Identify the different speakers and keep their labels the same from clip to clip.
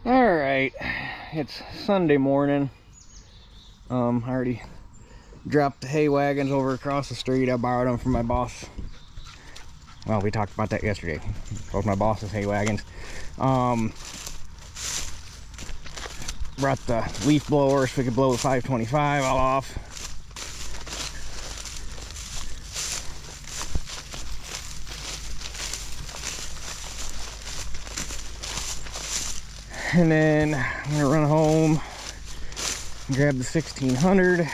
Speaker 1: All right, it's Sunday morning. I already dropped the hay wagons over across the street. I borrowed them from my boss. Well, we talked about that yesterday. Those my boss's hay wagons. Brought the leaf blower so we could blow the 525 all off. And then I'm gonna run home and grab the 1600. I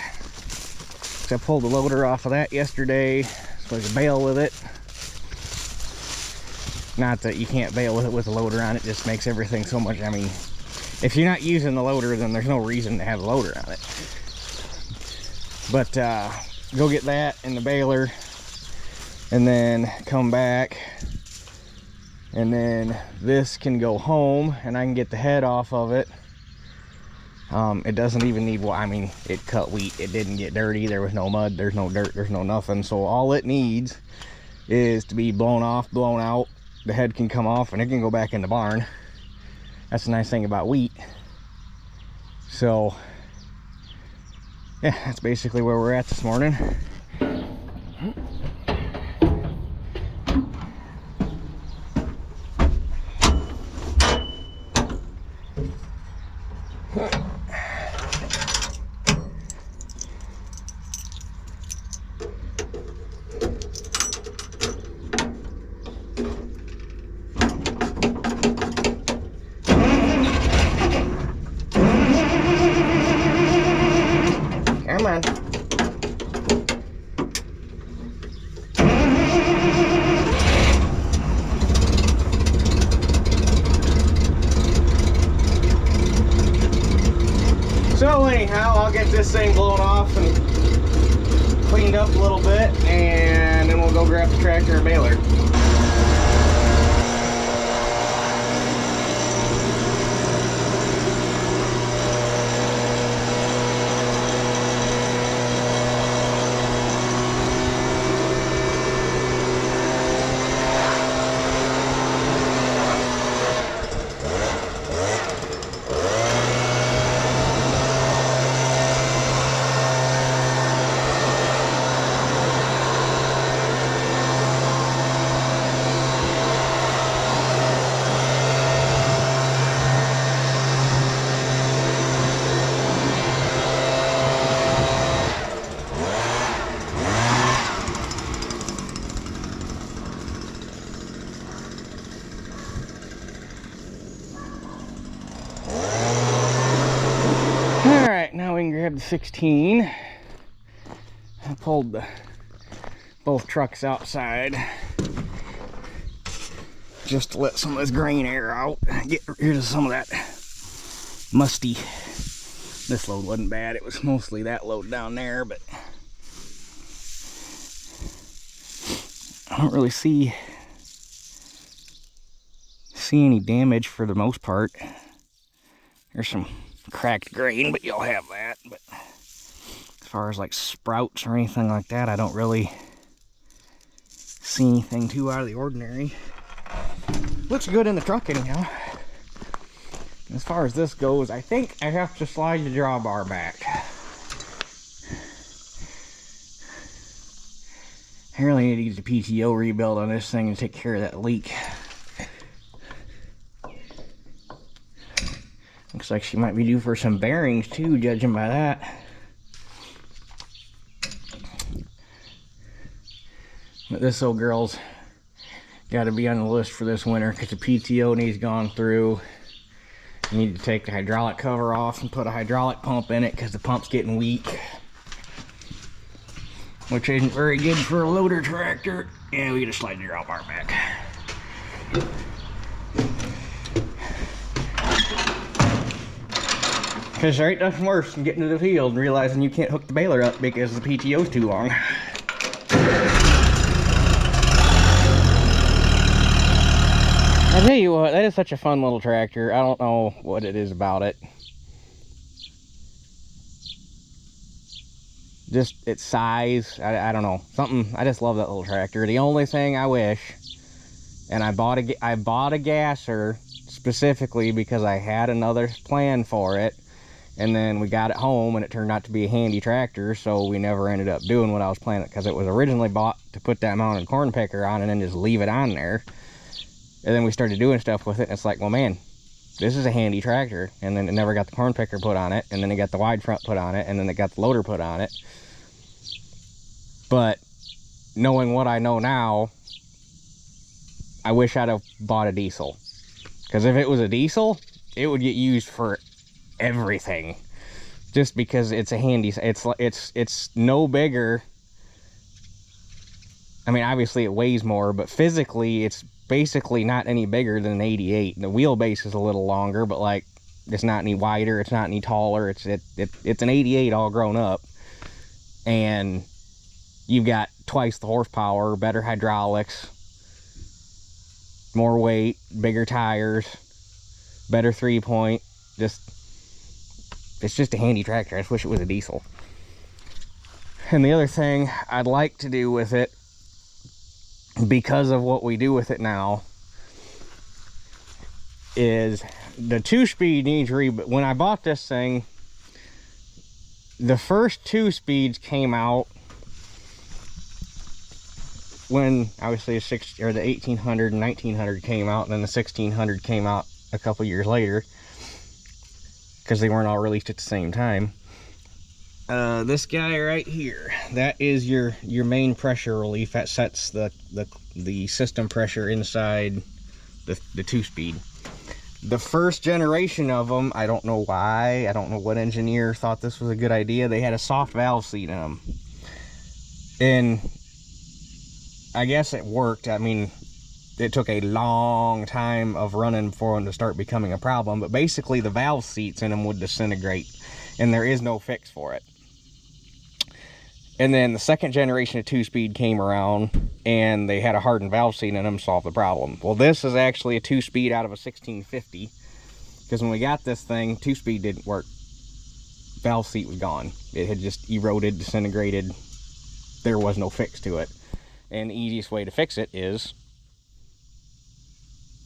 Speaker 1: pulled the loader off of that yesterday so I could bale with it. Not that you can't bale with it with a loader on, it just makes everything so much, I mean, if you're not using the loader, then there's no reason to have the loader on it. But go get that in the baler and then come back, and then this can go home and I can get the head off of it. It doesn't even need, well, I mean, it cut wheat, it didn't get dirty, there was no mud, there's no dirt, there's no nothing. So all it needs is to be blown off, blown out. The head can come off and it can go back in the barn. That's the nice thing about wheat. So yeah, that's basically where we're at this morning. Come on. So anyhow, I'll get this thing blown off and cleaned up a little bit, and then we'll go grab the tractor and baler. Now we can grab the 16. I pulled both trucks outside just to let some of this grain air out, get rid of some of that musty. This load wasn't bad, it was mostly that load down there, but I don't really see any damage for the most part. There's some cracked grain, but you'll have that. But as far as like sprouts or anything like that, I don't really see anything too out of the ordinary. Looks good in the truck anyhow. As far as this goes, I think I have to slide the drawbar back. I really need to get the PTO rebuild on this thing and take care of that leak. Looks like she might be due for some bearings too, judging by that. But this old girl's got to be on the list for this winter because the PTO needs gone through. You need to take the hydraulic cover off and put a hydraulic pump in it because the pump's getting weak, which isn't very good for a loader tractor. Yeah, we gotta slide the drawbar back. Because there ain't nothing worse than getting to the field and realizing you can't hook the baler up because the PTO's too long. I tell you what, that is such a fun little tractor. I don't know what it is about it. Just its size, I don't know. Something, I just love that little tractor. The only thing I wish, and I bought a gasser specifically because I had another plan for it, and then we got it home and it turned out to be a handy tractor, so we never ended up doing what I was planning, because it was originally bought to put that mounted corn picker on and then just leave it on there. And then we started doing stuff with it, and it's like, well, man, this is a handy tractor. And then it never got the corn picker put on it, and then it got the wide front put on it, and then it got the loader put on it. But knowing what I know now, I wish I'd have bought a diesel, because if it was a diesel, it would get used for everything, just because it's a handy, it's no bigger. I mean, obviously it weighs more, but physically it's basically not any bigger than an 88. The wheelbase is a little longer, but like, it's not any wider, it's not any taller. It's an 88 all grown up, and you've got twice the horsepower, better hydraulics, more weight, bigger tires, better 3-point. It's just a handy tractor. I just wish it was a diesel. And the other thing I'd like to do with it, because of what we do with it now, is the 2-speed needs when I bought this thing, the first 2 speeds came out when obviously the 1800 and 1900 came out, and then the 1600 came out a couple years later, because they weren't all released at the same time. This guy right here, that is your main pressure relief. That sets the system pressure inside the 2-speed. The first generation of them, I don't know why, I don't know what engineer thought this was a good idea, they had a soft valve seat in them, and I guess it worked. I mean, it took a long time of running for them to start becoming a problem, but basically the valve seats in them would disintegrate, and there is no fix for it. And then the second generation of 2-speed came around, and they had a hardened valve seat in them, solved the problem. Well, this is actually a 2-speed out of a 1650, because when we got this thing, 2-speed didn't work. Valve seat was gone. It had just eroded, disintegrated. There was no fix to it. And the easiest way to fix it is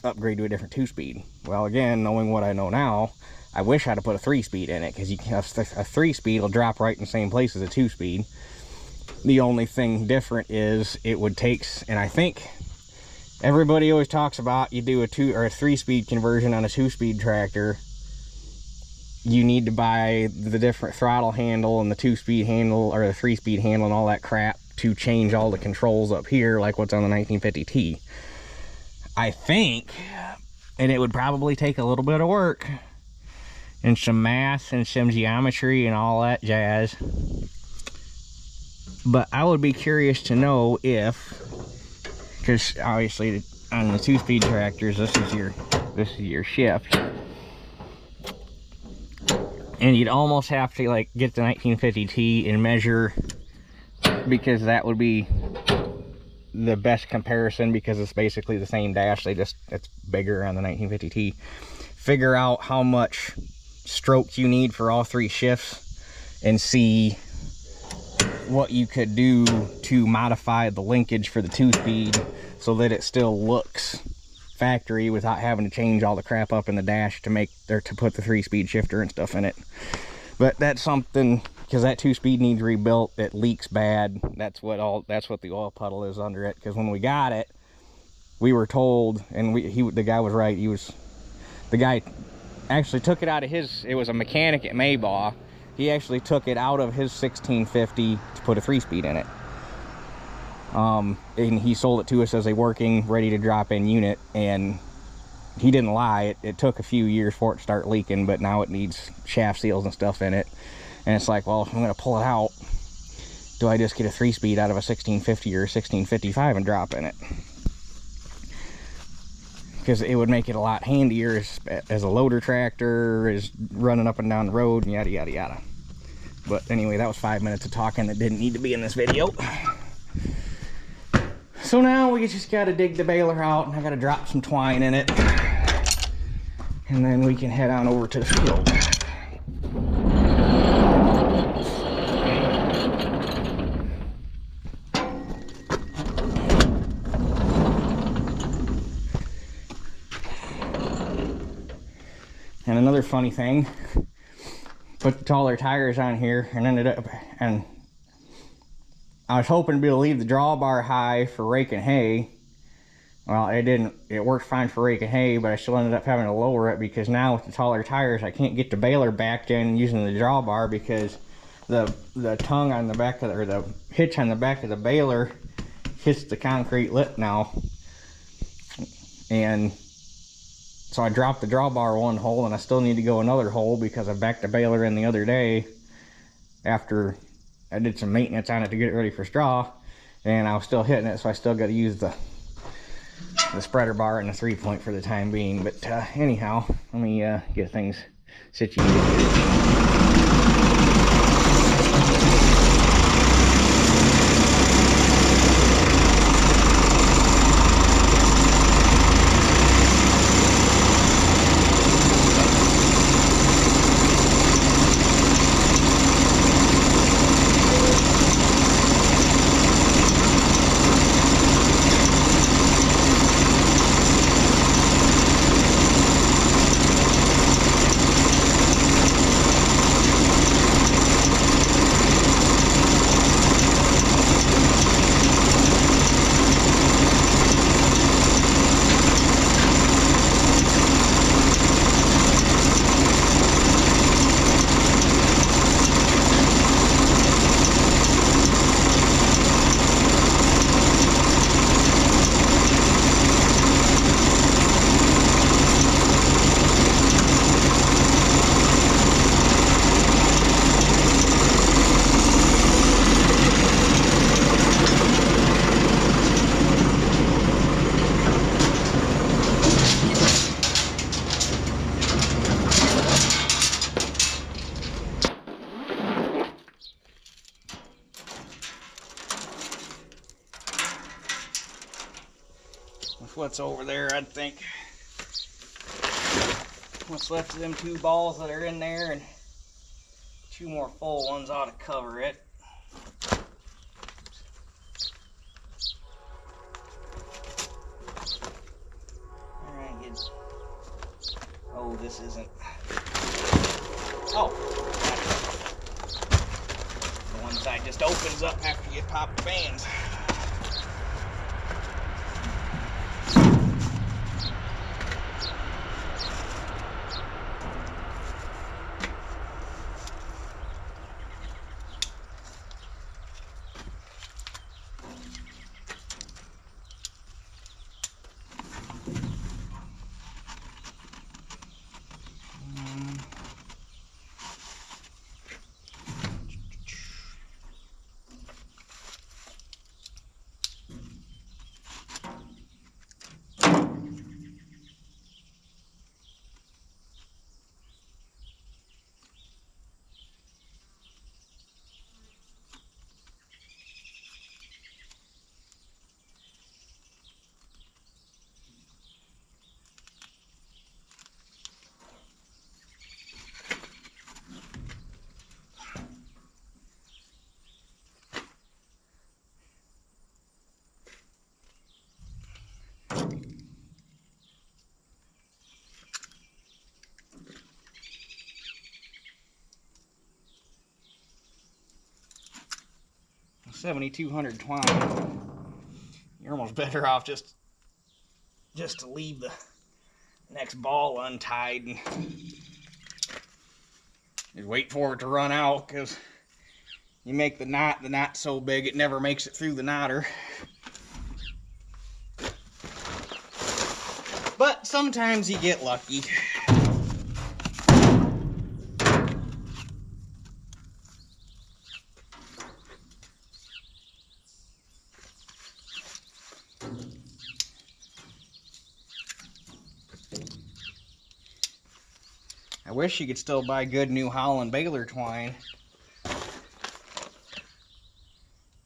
Speaker 1: upgrade to a different 2-speed. Well, again, knowing what I know now, I wish I'd have put a 3-speed in it, because a 3-speed will drop right in the same place as a 2-speed. The only thing different is it would take, and I think everybody always talks about, you do a 2 or a 3-speed conversion on a 2-speed tractor, you need to buy the different throttle handle and the 2-speed handle or the 3-speed handle and all that crap to change all the controls up here, like what's on the 1950T. I think, and it would probably take a little bit of work and some math and some geometry and all that jazz, but I would be curious to know if, because obviously on the 2-speed tractors, this is your shift, and you'd almost have to like get the 1950T and measure, because that would be the best comparison, because it's basically the same dash, it's bigger on the 1950T. Figure out how much stroke you need for all 3 shifts and see what you could do to modify the linkage for the 2-speed so that it still looks factory without having to change all the crap up in the dash to put the 3-speed shifter and stuff in it. But that's something, because that 2-speed needs rebuilt. It leaks bad. That's what the oil puddle is under it. Because when we got it, we were told, and the guy was right. The guy actually took it out of his. It was a mechanic at Maybaugh. He actually took it out of his 1650 to put a 3-speed in it. And he sold it to us as a working, ready to drop in unit. And he didn't lie. It took a few years for it to start leaking, but now it needs shaft seals and stuff in it. And it's like, well, if I'm going to pull it out, do I just get a 3-speed out of a 1650 or a 1655 and drop in it? Because it would make it a lot handier as a loader tractor, is running up and down the road, and yada, yada, yada. But anyway, that was 5 minutes of talking that didn't need to be in this video. So now we just got to dig the baler out, and I got to drop some twine in it. And then we can head on over to the field. And another funny thing, put the taller tires on here and ended up, and I was hoping to be able to leave the drawbar high for raking hay. Well, it didn't. It worked fine for raking hay, but I still ended up having to lower it because now with the taller tires, I can't get the baler backed in using the drawbar because the tongue on the back of the, or the hitch on the back of the baler hits the concrete lip now. And so I dropped the drawbar one hole, and I still need to go another hole because I backed the baler in the other day after I did some maintenance on it to get it ready for straw, and I was still hitting it, so I still got to use the spreader bar and the 3-point for the time being. But anyhow, let me get things situated. With what's over there, I'd think what's left of them 2 balls that are in there and 2 more full ones ought to cover it. Alright, good. Oh, this isn't. Oh, the one side just opens up after you pop the bands. $7,200 twine. You're almost better off just to leave the next ball untied and just wait for it to run out, because you make the knot's so big it never makes it through the knotter. But sometimes you get lucky. I wish you could still buy good New Holland baler twine.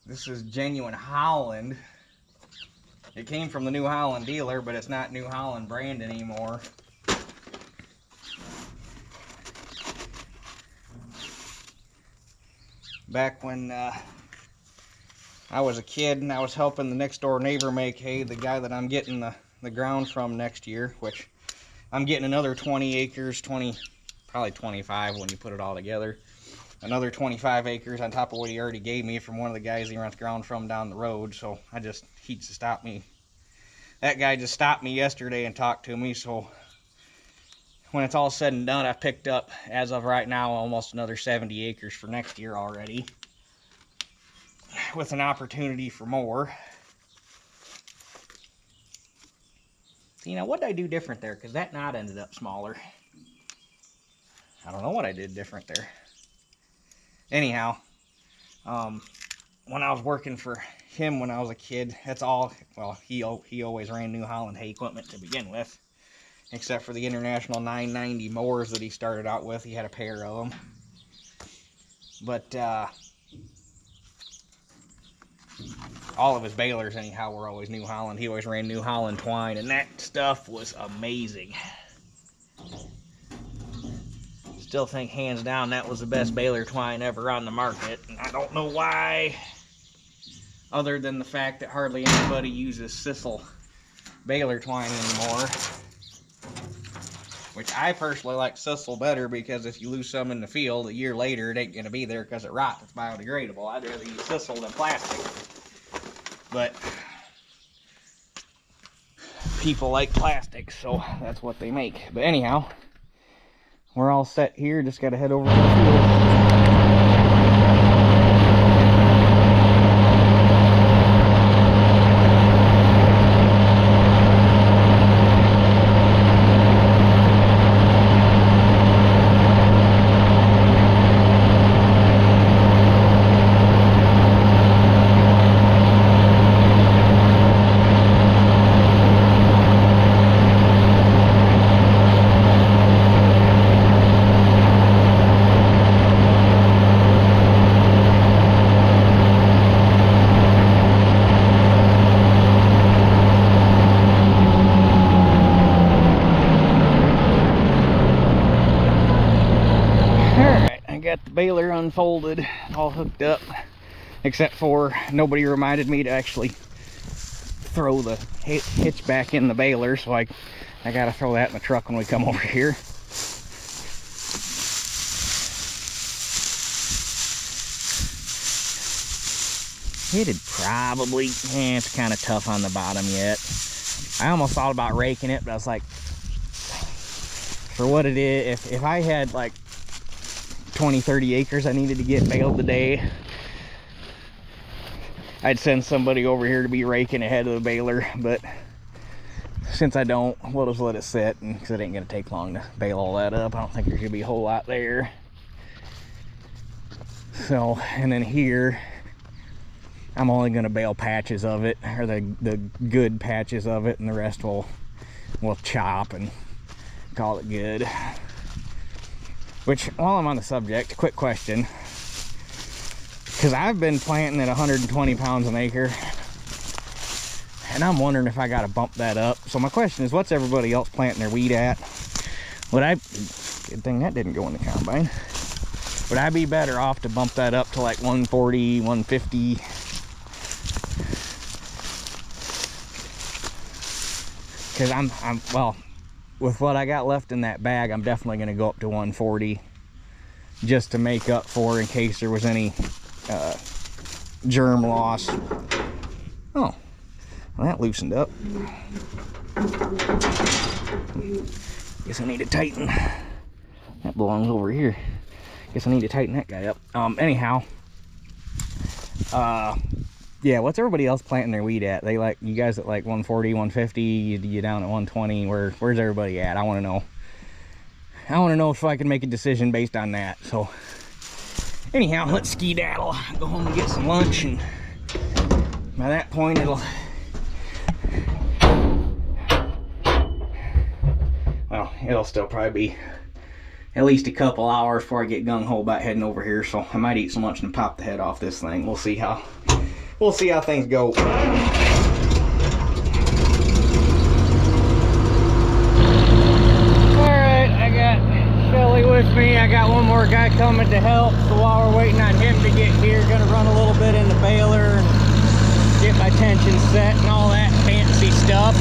Speaker 1: This is genuine Holland. It came from the New Holland dealer, but it's not New Holland brand anymore. Back when I was a kid and I was helping the next door neighbor make hay, the guy that I'm getting the ground from next year, which I'm getting another 20 acres, probably 25 when you put it all together. Another 25 acres on top of what he already gave me from one of the guys he rents ground from down the road. So he just stopped me. That guy just stopped me yesterday and talked to me. So when it's all said and done, I've picked up, as of right now, almost another 70 acres for next year already, with an opportunity for more. You know, what did I do different there? Because that knot ended up smaller. I don't know what I did different there. Anyhow, when I was working for him when I was a kid, that's all, well, he always ran New Holland hay equipment to begin with, except for the International 990 mowers that he started out with. He had a pair of them. But all of his balers, anyhow, were always New Holland. He always ran New Holland twine, and that stuff was amazing. Still think hands down that was the best baler twine ever on the market. And I don't know why, other than the fact that hardly anybody uses sisal baler twine anymore. Which I personally like sisal better, because if you lose some in the field, a year later it ain't going to be there because it rots. It's biodegradable. I'd rather use sisal than plastic. But people like plastic, so that's what they make. But anyhow, we're all set here. Just got to head over to the field. Got the baler unfolded, all hooked up, except for nobody reminded me to actually throw the hitch back in the baler, so I gotta throw that in the truck when we come over here. It'd probably, it's kind of tough on the bottom yet. I almost thought about raking it, but I was like, for what it is, if I had like 20-30 acres I needed to get baled today, I'd send somebody over here to be raking ahead of the baler. But since I don't, we'll just let it sit, and because it ain't gonna take long to bale all that up. I don't think there's gonna be a whole lot there. So, and then here I'm only gonna bale patches of it, or the good patches of it, and the rest we'll chop and call it good. Which, while I'm on the subject, quick question, because I've been planting at 120 pounds an acre, and I'm wondering if I got to bump that up. So my question is, what's everybody else planting their wheat at? Good thing that didn't go in the combine. Would I be better off to bump that up to like 140, 150? Because well, with what I got left in that bag, I'm definitely going to go up to 140 just to make up for in case there was any germ loss. Oh, well, that loosened up. Guess I need to tighten. That belongs over here. Guess I need to tighten that guy up. Anyhow, yeah, what's everybody else planting their wheat at? They like, you guys at like 140, 150, you down at 120. Where's everybody at? I want to know. I want to know if I can make a decision based on that. So anyhow, let's skedaddle, go home and get some lunch, and by that point it'll still probably be at least a couple hours before I get gung-ho about heading over here. So I might eat some lunch and pop the head off this thing. We'll see how things go. Alright, I got Shelly with me. I got one more guy coming to help. So while we're waiting on him to get here, gonna run a little bit in the baler, get my tension set and all that fancy stuff.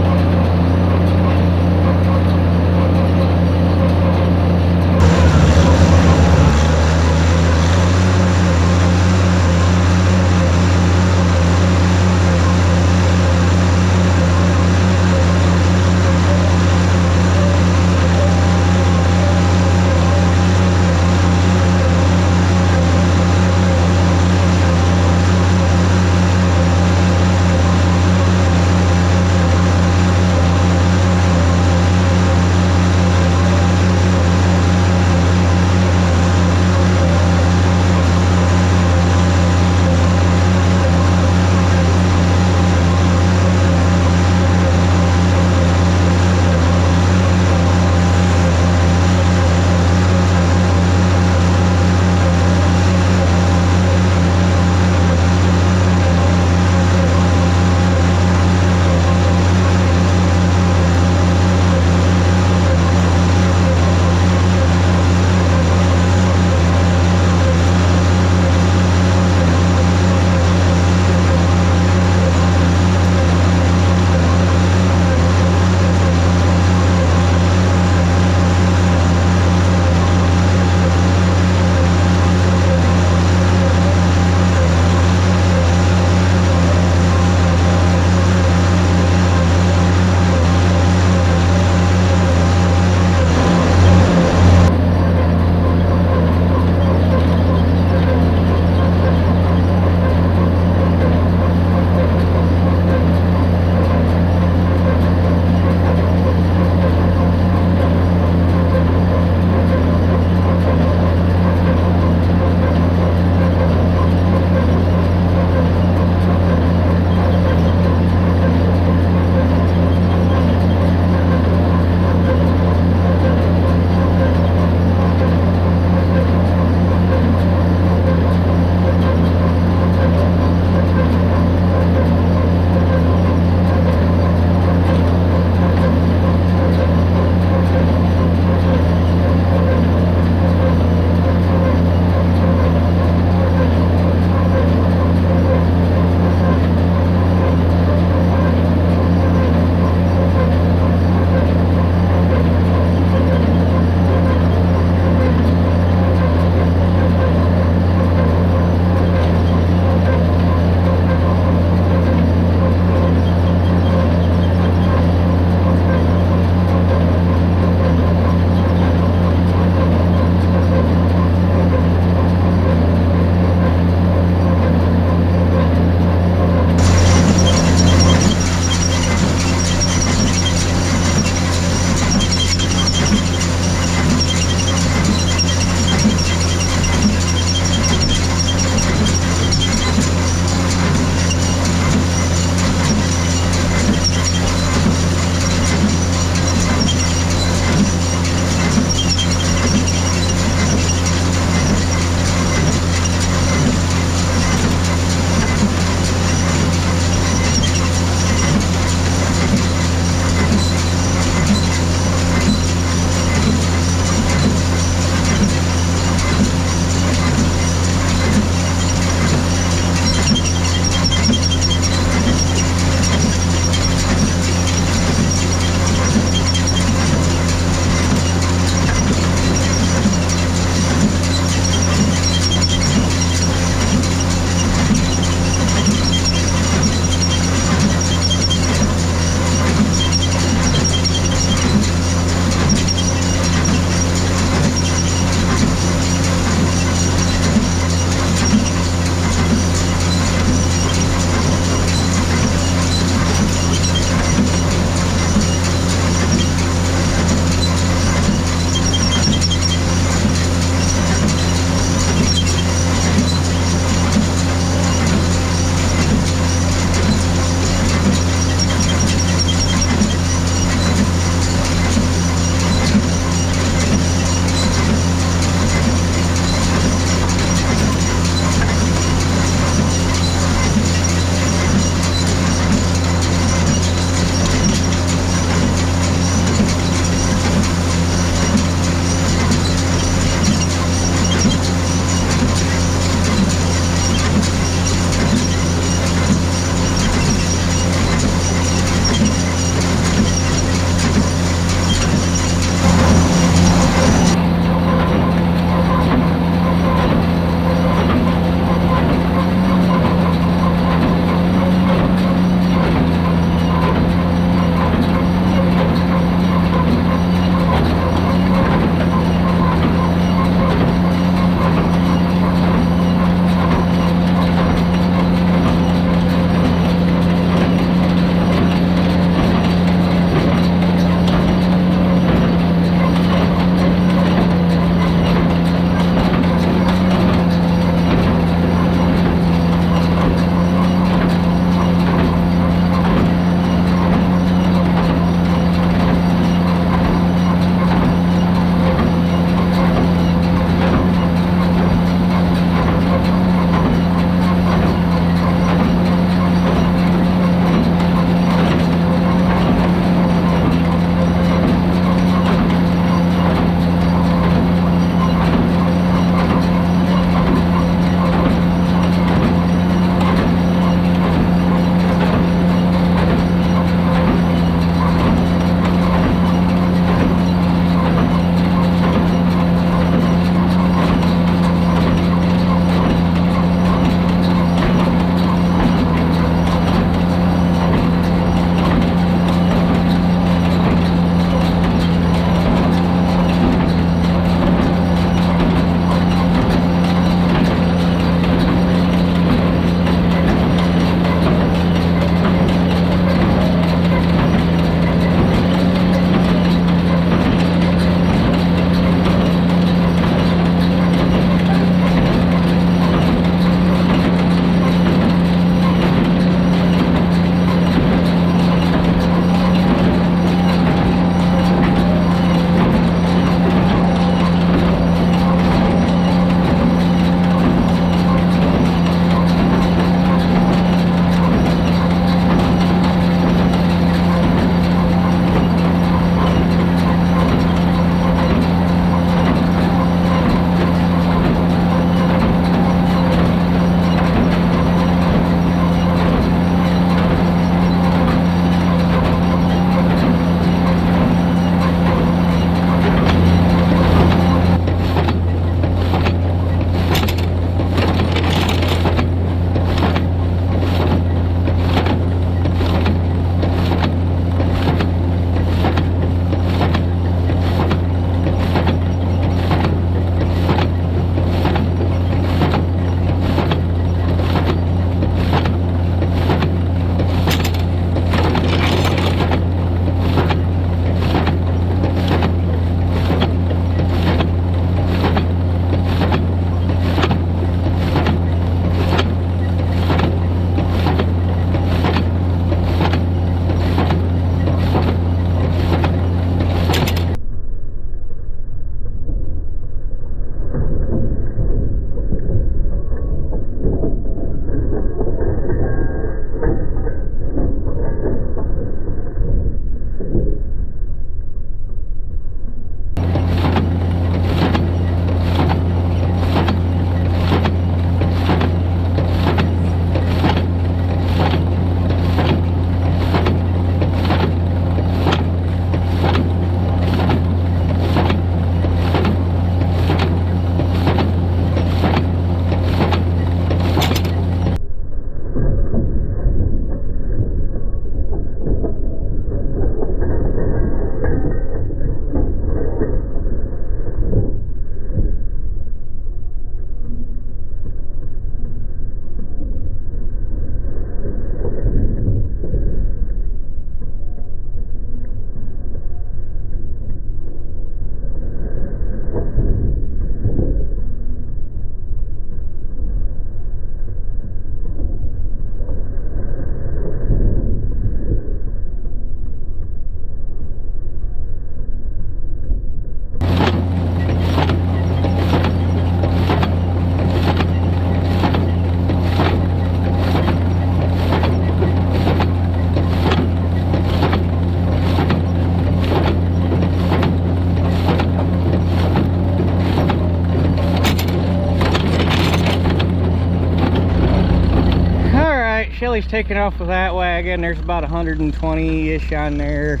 Speaker 1: Shelly's taking off with that wagon. There's about 120-ish on there.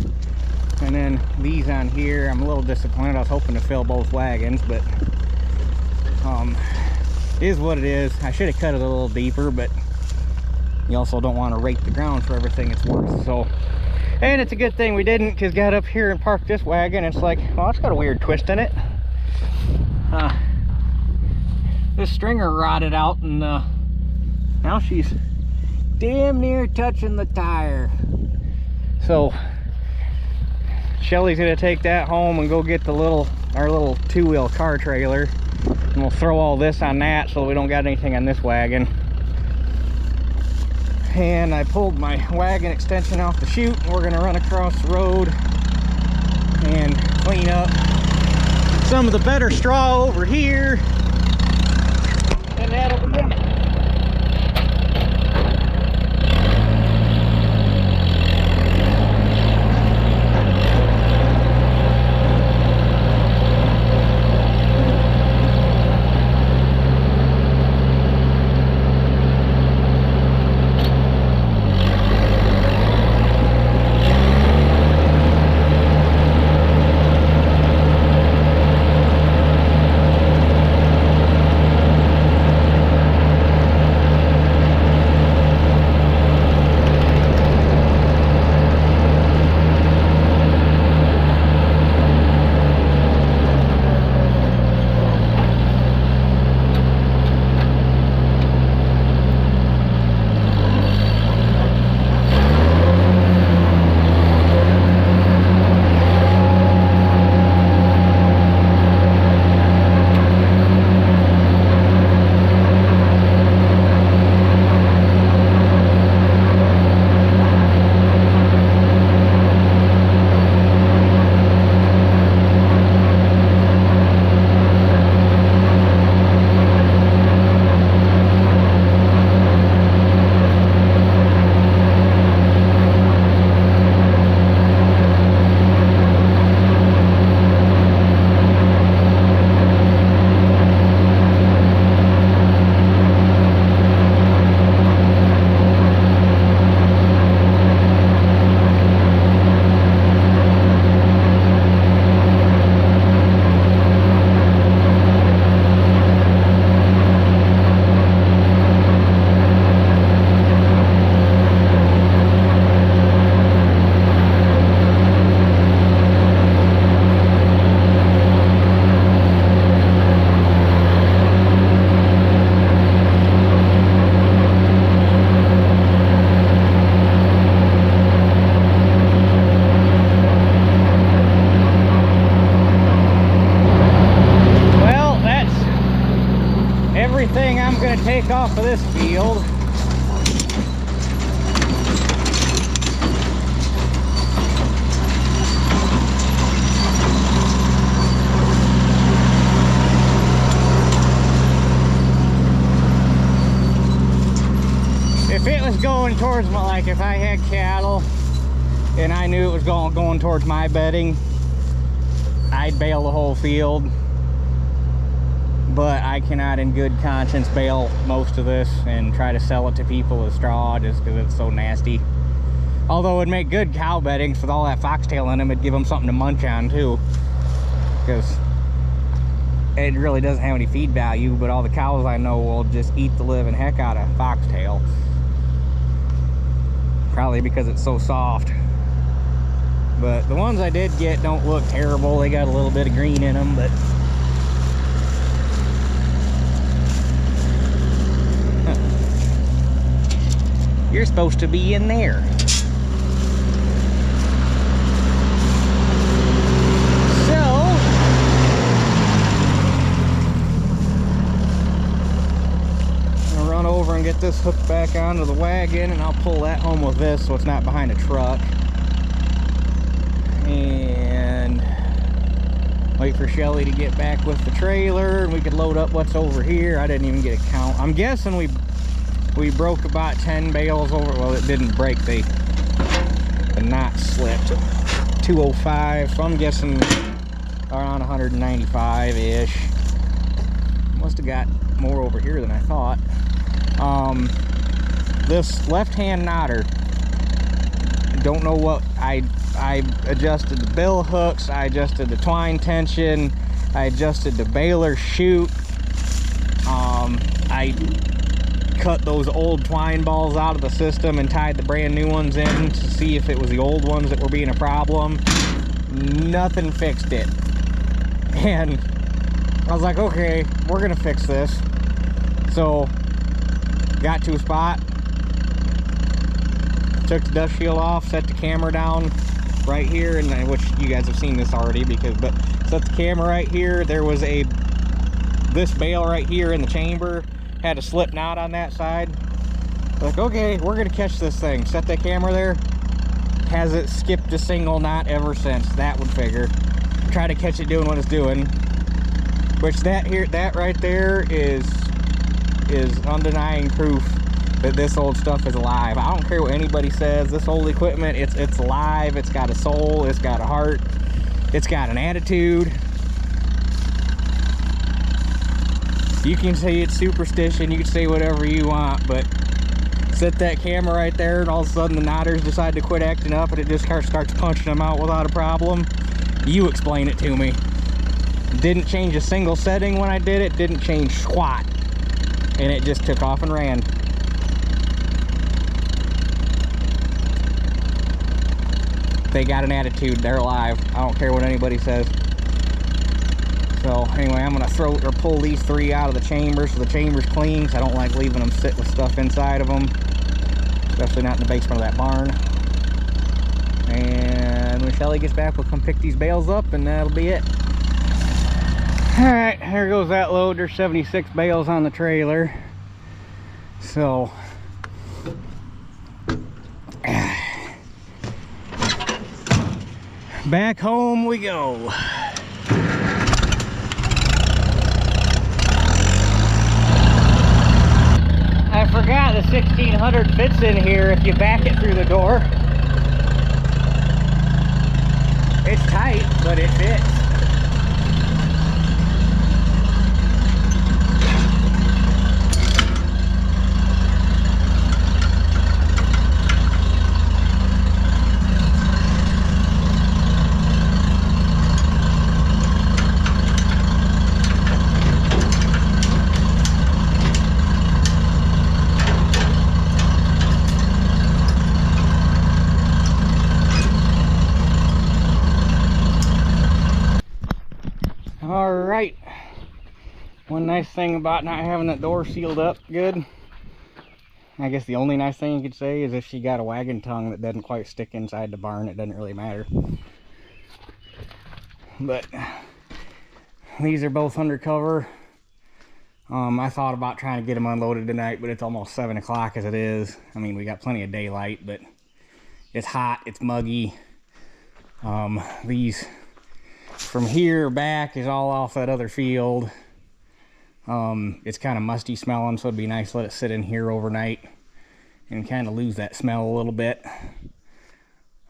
Speaker 1: And then these on here, I'm a little disappointed. I was hoping to fill both wagons, but it is what it is. I should have cut it a little deeper, but you also don't want to rake the ground for everything it's worth. So, and it's a good thing we didn't, because got up here and parked this wagon. It's like, well, it's got a weird twist in it. This stringer rotted out, and now she's damn near touching the tire. So Shelly's gonna take that home and go get our little two-wheel car trailer, and we'll throw all this on that so we don't got anything on this wagon. And I pulled my wagon extension off the chute, and we're gonna run across the road and clean up some of the better straw over here, and that'll be it. Everything I'm going to take off of this field. If it was going towards my, like if I had cattle and I knew it was going towards my bedding, I'd bale the whole field. But I cannot in good conscience bale most of this and try to sell it to people as straw just because it's so nasty. Although it'd make good cow beddings with all that foxtail in them, it'd give them something to munch on too. Because it really doesn't have any feed value, but all the cows I know will just eat the living heck out of foxtail. Probably because it's so soft. But the ones I did get don't look terrible. They got a little bit of green in them, but you're supposed to be in there. So, I'm gonna run over and get this hooked back onto the wagon, and I'll pull that home with this so it's not behind a truck. And wait for Shelly to get back with the trailer, and we could load up what's over here. I didn't even get a count. I'm guessing we broke about 10 bales over. Well, it didn't break, the knot slipped. 205, so I'm guessing around 195-ish. Must have got more over here than I thought. this left-hand knotter, don't know what, I adjusted the bill hooks, I adjusted the twine tension, I adjusted the baler chute. I cut those old twine balls out of the system and tied the brand new ones in to see if it was the old ones that were being a problem. Nothing fixed it. And I was like, okay, we're gonna fix this. So got to a spot, took the dust shield off, set the camera down right here, and which you guys have seen this already, but set the camera right here. There was this bale right here in the chamber had a slip knot on that side. Like, okay, we're gonna catch this thing. Set that camera there. Hasn't skipped a single knot ever since. That would figure. Try to catch it doing what it's doing. Which that right there is undenying proof that this old stuff is alive. I don't care what anybody says. This old equipment, it's alive. It's got a soul. It's got a heart. It's got an attitude. You can say it's superstition, you can say whatever you want, but set that camera right there and all of a sudden the knotters decide to quit acting up and it just starts punching them out without a problem. You explain it to me. Didn't change a single setting when I did it, didn't change squat, and it just took off and ran. They got an attitude, they're alive. I don't care what anybody says. So anyway, I'm gonna pull these three out of the chamber so the chamber's clean, because I don't like leaving them sit with stuff inside of them, especially not in the basement of that barn. And when Shelly gets back, we'll come pick these bales up, and that'll be it. All right, there goes that load. There's 76 bales on the trailer. So back home we go. I forgot the 1600 fits in here if you back it through the door. It's tight, but it fits. Alright, one nice thing about not having that door sealed up good, I guess the only nice thing you could say, is if she got a wagon tongue that doesn't quite stick inside the barn, it doesn't really matter. But these are both undercover. I thought about trying to get them unloaded tonight, but it's almost 7 o'clock as it is. I mean, we got plenty of daylight, but it's hot, it's muggy. These from here back is all off that other field. It's kind of musty smelling, so it'd be nice to let it sit in here overnight and kind of lose that smell a little bit.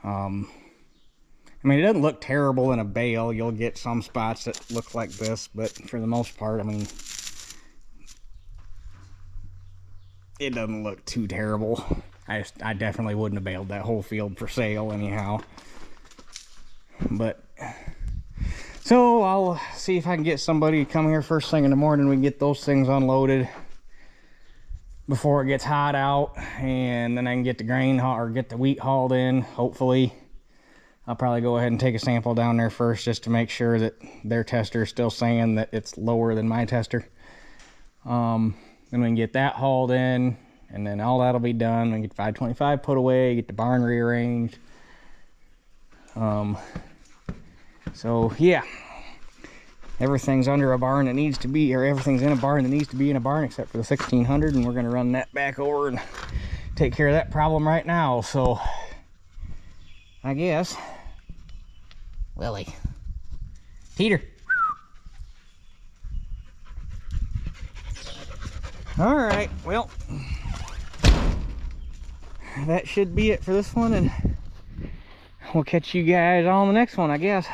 Speaker 1: I mean, it doesn't look terrible in a bale. You'll get some spots that look like this, but for the most part, I mean, it doesn't look too terrible. I definitely wouldn't have baled that whole field for sale anyhow. But so I'll see if I can get somebody to come here first thing in the morning. We can get those things unloaded before it gets hot out, and then I can get the grain or get the wheat hauled in, hopefully. I'll probably go ahead and take a sample down there first just to make sure that their tester is still saying that it's lower than my tester. Then we can get that hauled in, and then all that'll be done. We can get 525 put away, get the barn rearranged. So yeah, everything's under a barn that needs to be, or everything's in a barn that needs to be in a barn except for the 1600, and we're going to run that back over and take care of that problem right now. So I guess Lily, Peter. All right, well, that should be it for this one, and we'll catch you guys on the next one, I guess.